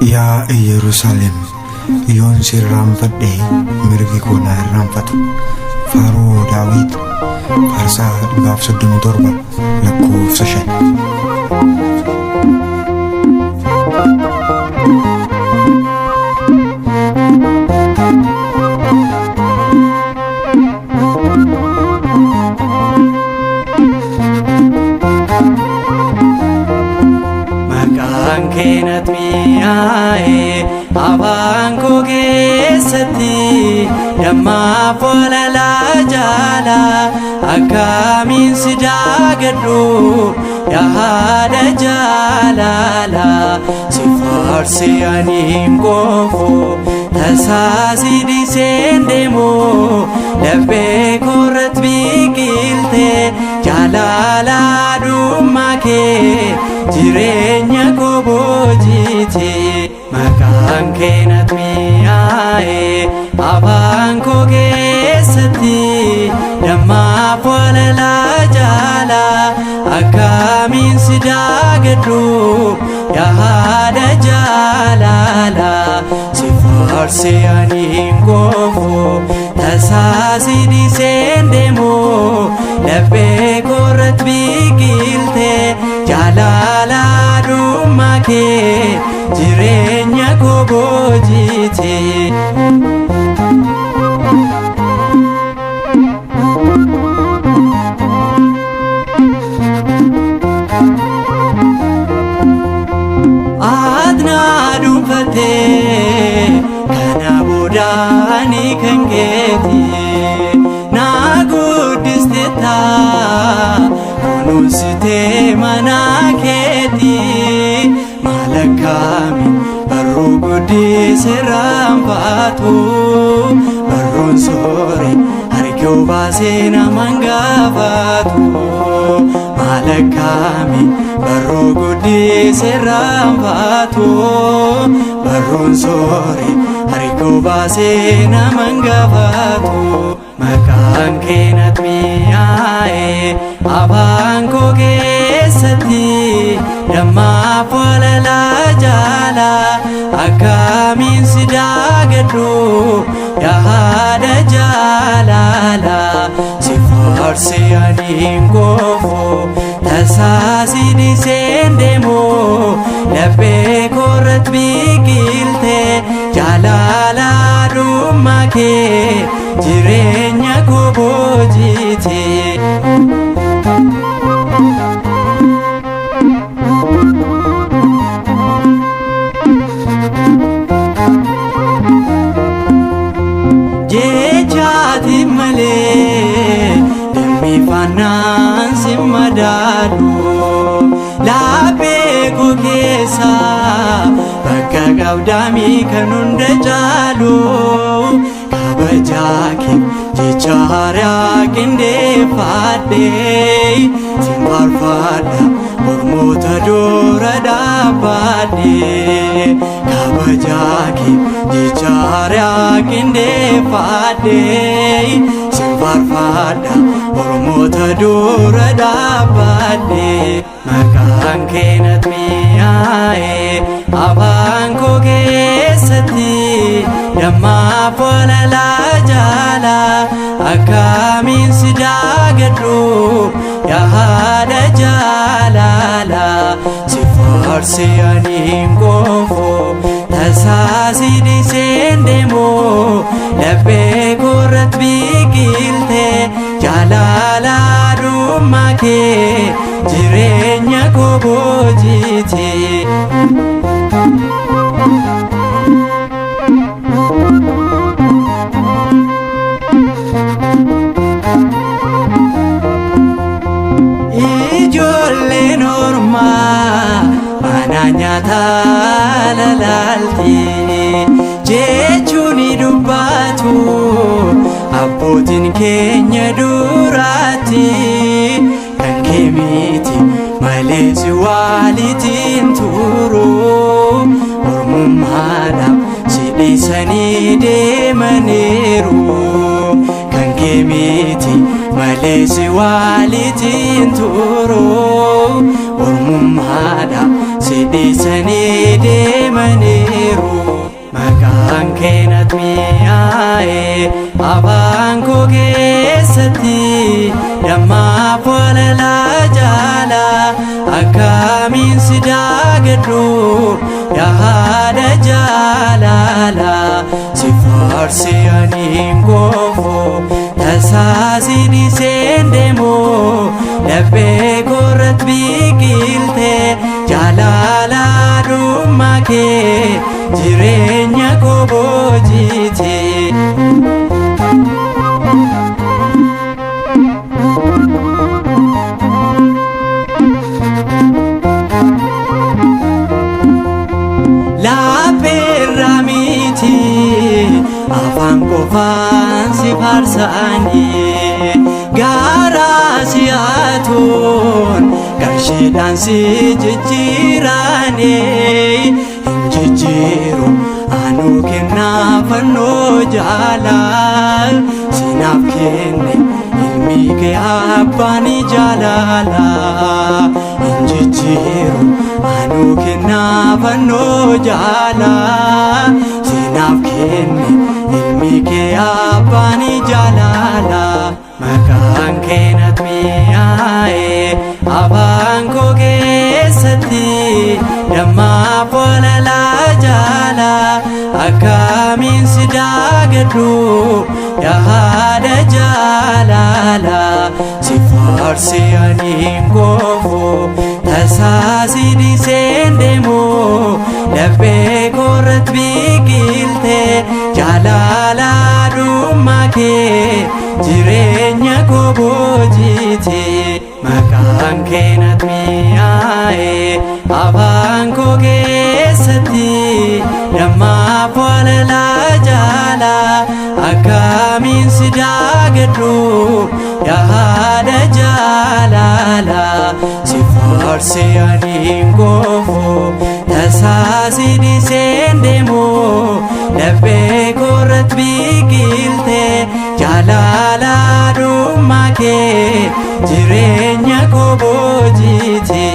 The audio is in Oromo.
Yaa Yerusaalem, yoon si irraanfadhe mirgi koo na irraanfatu. Faaruu Daawit faarsaa 37 lakkoofsa 5. Kenat mi'aaye afaan koo keessatti damma folalaa jaala akkamiin si daagadhu yaada jaalala si faarsi aniin qofu tasaa si dhiiseen deemu laphee koorratti biqilte jaalala dhumma kee jireenya koo boojite. Maqaan kee natti mi'aaye afaan koo keessatti damma folalaa jaala akkamiin si daagadhu yaada jaalala si faarsi aniin qofu tasaa si dhiiseen deemu laphee koorratti biqilte jaalala dhumma kee jireenya koo boojite. Adnaa dhuunfattee kana booda ani kan keeti naa guddistetta kunuunsitee mana keeti maal akkamiin barruu guddise raanfatu barruun soore harkoo baasee naman gaafatu maal akkamiin barruu guddise raanfatu barruun soore harkoo baasee naman gaafatu. Maqaan kee natti mi'aaye afaan koo keessatti damma folalaa jaala akkamiin si daagadhu yaada jaalala si faarsi aniin qofu tasaa si dhiiseen deemu laphee koorratti biqilte jaalala dhumma kee jireenya koo boojite. Jechaati malee dammi faanaan si madaalu laphee koo keessa bakka qabdaami kan hunda caalu kabajaa kee jecha haaraa qindeeffadhee sin faarfadha mormoota dura dhaabbadhee kabajaa kee jecha haaraa qindeeffadhee sin faarfadha mormoota dura dhaabbadhee. Maqaan kee natti mi'aaye afaan koo keessatti damma folalaa jaala akkamiin si daagadhu yaada jaalala si faarsi aniin qofu tasaa si dhiiseen deemu laphee koorratti biqilte jaalala dhumma kee jireenya koo boojite. Ijoolleen ormaa mana nyaataa lalaalti jechuun dubbatu abbootiin keenya duraatti kan kee miti malee si waalitiin turu ormummaadhaaf si dhiisanii deemaniiru kan kee miti malee si waalitiin turu ormummaadhaaf si dhiisanii deemaniiru. maqaan kee natti mi'aaye afaan koo keessatti dammaaf walalaa jaala akkamiin si daagadhu yaada jaalala si faarsi aniin goofu tasaa si dhiiseen deemu laphee koorratti biqilte jaalala dhumma kee jireenya koo boojite. Laphirra miti afaan qofaan si faarsani gara si atuun qarshiidhaan si jijjiirani hin jijjiiru anuu kennaa fannoo jaalal sinaaf kenne ilmi kee abbaan jaalala hin jijjiiru anuu kennaa fannoo jaalala sinaaf kenne ilmi kee abbaan jaalala maqaan kee natti mi'aaye afaan koo keessatti dammaaf walalaa jaala akkamiin si daagadhu yaada jaalala si faarsi aniin goofu tasaa si dhiiseen deemu laphee koorratti biqilte jaalala dhumma kee jireenya koo boojite. Maqaan kee natti mi'aaye afaan koo keessatti dammaaf walalaa jaala akkamiin si daagadhu yaada jaalala si faarsi aniin goofu tasaa si dhiiseen deemu laphee koorratti biqilte jaalala dhumma kee jireenya koo boojite.